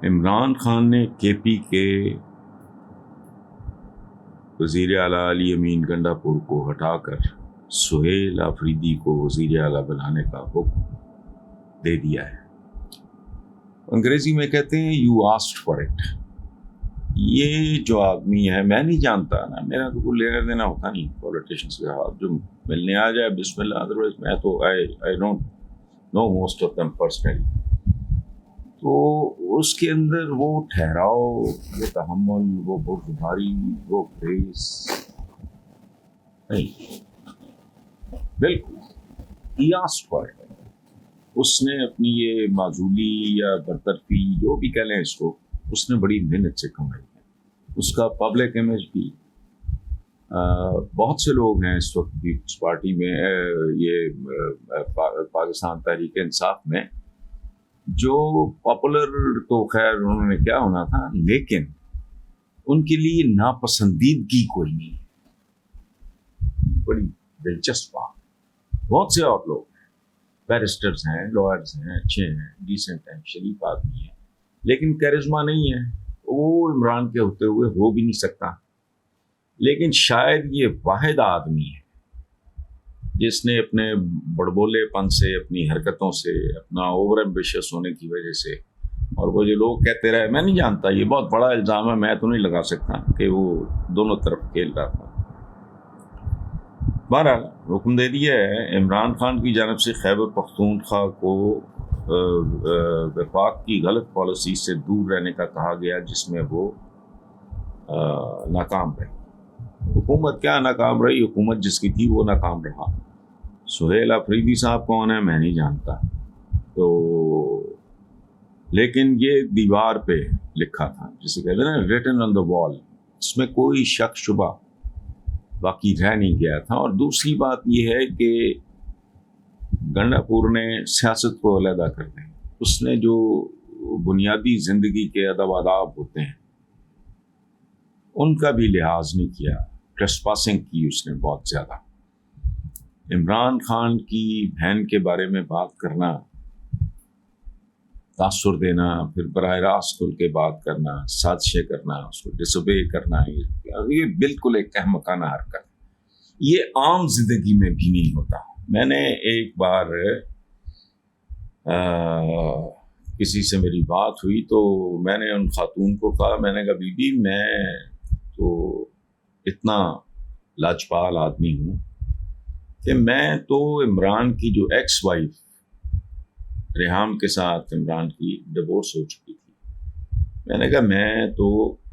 عمران خان نے کے پی کے وزیر اعلیٰ علی امین گنڈا پور کو ہٹا کر سہیل آفریدی کو وزیر اعلیٰ بنانے کا حکم دے دیا ہے۔ انگریزی میں کہتے ہیں یو آسکڈ فار اٹ۔ یہ جو آدمی ہے میں نہیں جانتا نا، میرا تو کوئی لینا دینا ہوتا نہیں پولیٹیشنس کے ہاتھ، جو ملنے آ جائے بسم اللہ، ادروائز میں تو I don't know most of them personally. تو اس کے اندر وہ ٹھہراؤ، وہ تحمل، وہ بردباری، وہ گریس نہیں، بالکل ہی آسکڈ فار اٹ۔ اس نے اپنی یہ معزولی یا برطرفی جو بھی کہہ لیں اس کو، اس نے بڑی محنت سے کمائی ہے۔ اس کا پبلک امیج بھی، بہت سے لوگ ہیں اس وقت بھی اس پارٹی میں، یہ پاکستان تحریک انصاف میں، جو پاپولر تو خیر انہوں نے کیا ہونا تھا، لیکن ان کے لیے ناپسندیدگی کوئی نہیں ہے۔ بڑی دلچسپ بات، بہت سے اور لوگ ہیں، بیرسٹرز ہیں، لائرز ہیں، اچھے ہیں، ڈیسنٹ ہیں، شریف آدمی ہیں، لیکن کیرزما نہیں ہے۔ وہ عمران کے ہوتے ہوئے ہو بھی نہیں سکتا، لیکن شاید یہ واحد آدمی ہے جس نے اپنے بڑبولے پن سے، اپنی حرکتوں سے، اپنا اوور ایمبیشس ہونے کی وجہ سے، اور وہ جو لوگ کہتے رہے، میں نہیں جانتا، یہ بہت بڑا الزام ہے، میں تو نہیں لگا سکتا کہ وہ دونوں طرف کھیل رہا تھا۔ بہرحال حکم دے دیا ہے عمران خان کی جانب سے خیبر پختونخوا کو وفاق کی غلط پالیسی سے دور رہنے کا کہا گیا، جس میں وہ ناکام رہی۔ حکومت کیا ناکام رہی، حکومت جس کی تھی وہ ناکام رہا۔ سہیل آفریدی صاحب کون ہے میں نہیں جانتا، تو لیکن یہ دیوار پہ لکھا تھا، جسے کہتے ہیں نا ریٹن آن دا وال، اس میں کوئی شک شبہ باقی رہ نہیں گیا تھا۔ اور دوسری بات یہ ہے کہ گنڈا پور نے سیاست کو علیحدہ کر دیں، اس نے جو بنیادی زندگی کے ادب آداب ہوتے ہیں ان کا بھی لحاظ نہیں کیا، ٹریسپاسنگ کی اس نے بہت زیادہ۔ عمران خان کی بہن کے بارے میں بات کرنا، تاثر دینا، پھر براہ راست کھل کے بات کرنا، سازشیں کرنا، اس کو ڈس اوبے کرنا، یہ بالکل ایک احمقانہ حرکت ہے۔ یہ عام زندگی میں بھی نہیں ہوتا۔ میں نے ایک بار کسی سے میری بات ہوئی تو میں نے ان خاتون کو کہا، میں نے کہا بی بی میں تو اتنا لاجپال آدمی ہوں کہ میں تو عمران کی جو ایکس وائف ریحام کے ساتھ عمران کی ڈیورس ہو چکی تھی، میں نے کہا میں تو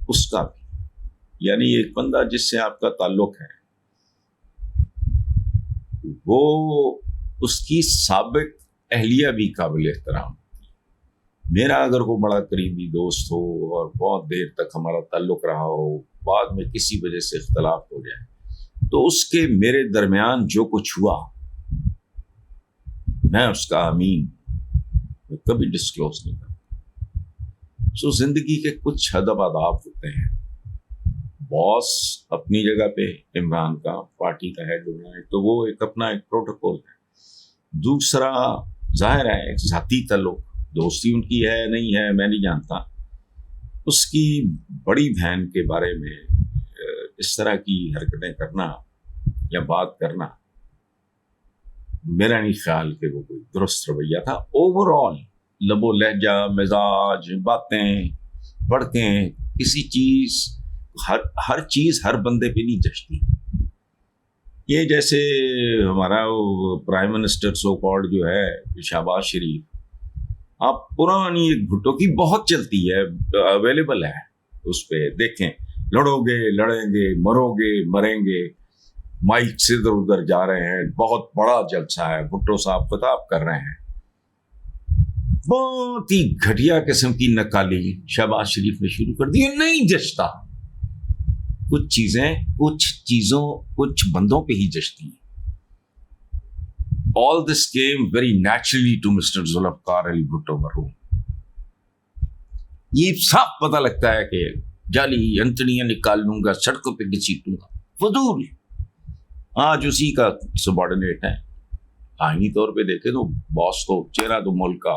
اس کا بھی، یعنی ایک بندہ جس سے آپ کا تعلق ہے وہ اس کی سابق اہلیہ بھی قابل احترام ہوتی ہے۔ میرا اگر وہ بڑا قریبی دوست ہو اور بہت دیر تک ہمارا تعلق رہا ہو، بعد میں کسی وجہ سے اختلاف ہو جائے، تو اس کے میرے درمیان جو کچھ ہوا میں اس کا امین کبھی ڈسکلوز نہیں کرتا۔ سو زندگی کے کچھ ادب آداب ہوتے ہیں۔ باس اپنی جگہ پہ عمران کا پارٹی کا ہیڈ ہونا ہے تو وہ ایک اپنا ایک پروٹوکول ہے۔ دوسرا ظاہر ہے ایک ذاتی تعلق، دوستی ان کی ہے نہیں ہے میں نہیں جانتا، اس کی بڑی بہن کے بارے میں اس طرح کی حرکتیں کرنا یا بات کرنا، میرا نہیں خیال کہ وہ کوئی درست رویہ تھا۔ اوور آل لب و لہجہ، مزاج، باتیں، بڑکیں، کسی چیز، ہر چیز ہر بندے پہ نہیں جچتی۔ یہ جیسے ہمارا پرائم منسٹر سو کالڈ جو ہے شہباز شریف، آپ پرانی ایک بھٹو کی بہت چلتی ہے، اویلیبل ہے اس پہ، دیکھیں، لڑو گے لڑیں گے، مرو گے مریں گے، مائک سے ادھر ادھر جا رہے ہیں، بہت بڑا جلسہ ہے، بھٹو صاحب خطاب کر رہے ہیں، بہت ہی گھٹیا قسم کی نکالی شہباز شریف نے شروع کر دی۔ نہیں جچتا، کچھ بندوں پہ ہی جچتی ہیں۔ All this came very naturally to Mr. Zulfiqar Ali Bhutto مرحوم۔ یہ صاف پتہ لگتا ہے کہ جعلی انتڑیاں نکال لوں گا، سڑکوں پہ گھسیٹوں گا، فضول۔ آج اسی کا سبارڈینیٹ ہے۔ آئینی طور پہ دیکھیں تو باس تو چہرہ تو ملک کا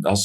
10,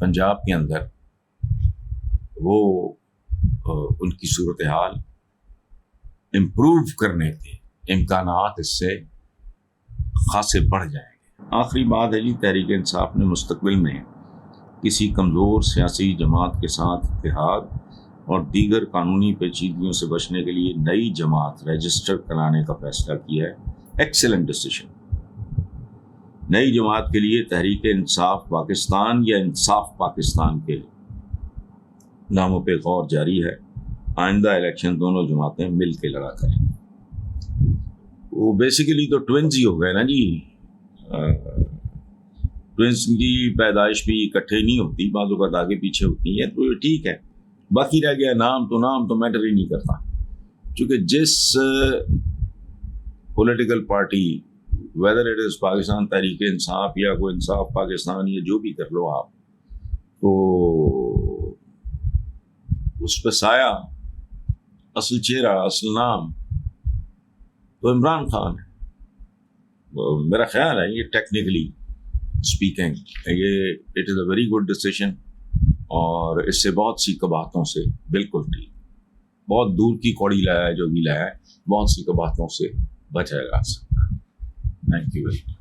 پنجاب کے اندر وہ ان کی صورتحال امپروو کرنے کے امکانات اس سے خاصے بڑھ جائیں گے۔ آخری بات ہے جی، تحریک انصاف نے مستقبل میں کسی کمزور سیاسی جماعت کے ساتھ اتحاد اور دیگر قانونی پیچیدگیوں سے بچنے کے لیے نئی جماعت رجسٹر کرانے کا فیصلہ کیا ہے۔ Excellent decision. نئی جماعت کے لیے تحریک انصاف پاکستان یا انصاف پاکستان کے ناموں پہ غور جاری ہے۔ آئندہ الیکشن دونوں جماعتیں مل کے لڑا کریں گی۔ وہ بیسیکلی تو ٹوینز ہی ہو گئے نا جی، ٹوینز کی پیدائش بھی اکٹھے نہیں ہوتی، بعض اوقات آگے پیچھے ہوتی ہیں، تو یہ ٹھیک ہے۔ باقی رہ گیا نام تو میٹر ہی نہیں کرتا، چونکہ جس political party whether it is Pakistan Tehreek Insaf یا کوئی انصاف پاکستان یا جو بھی کر لو آپ، تو اس پہ سایہ، اصل چہرہ، اصل نام تو عمران خان ہے۔ میرا خیال ہے یہ ٹیکنیکلی اسپیکنگ یہ it is a very good decision, اور اس سے بہت سی قباحتوں سے بالکل ٹھیک، بہت دور کی کوڑی لایا ہے جو بھی لایا ہے، بہت سی قباحتوں سے بچایا جا سکتا ہے۔ Thank you very much.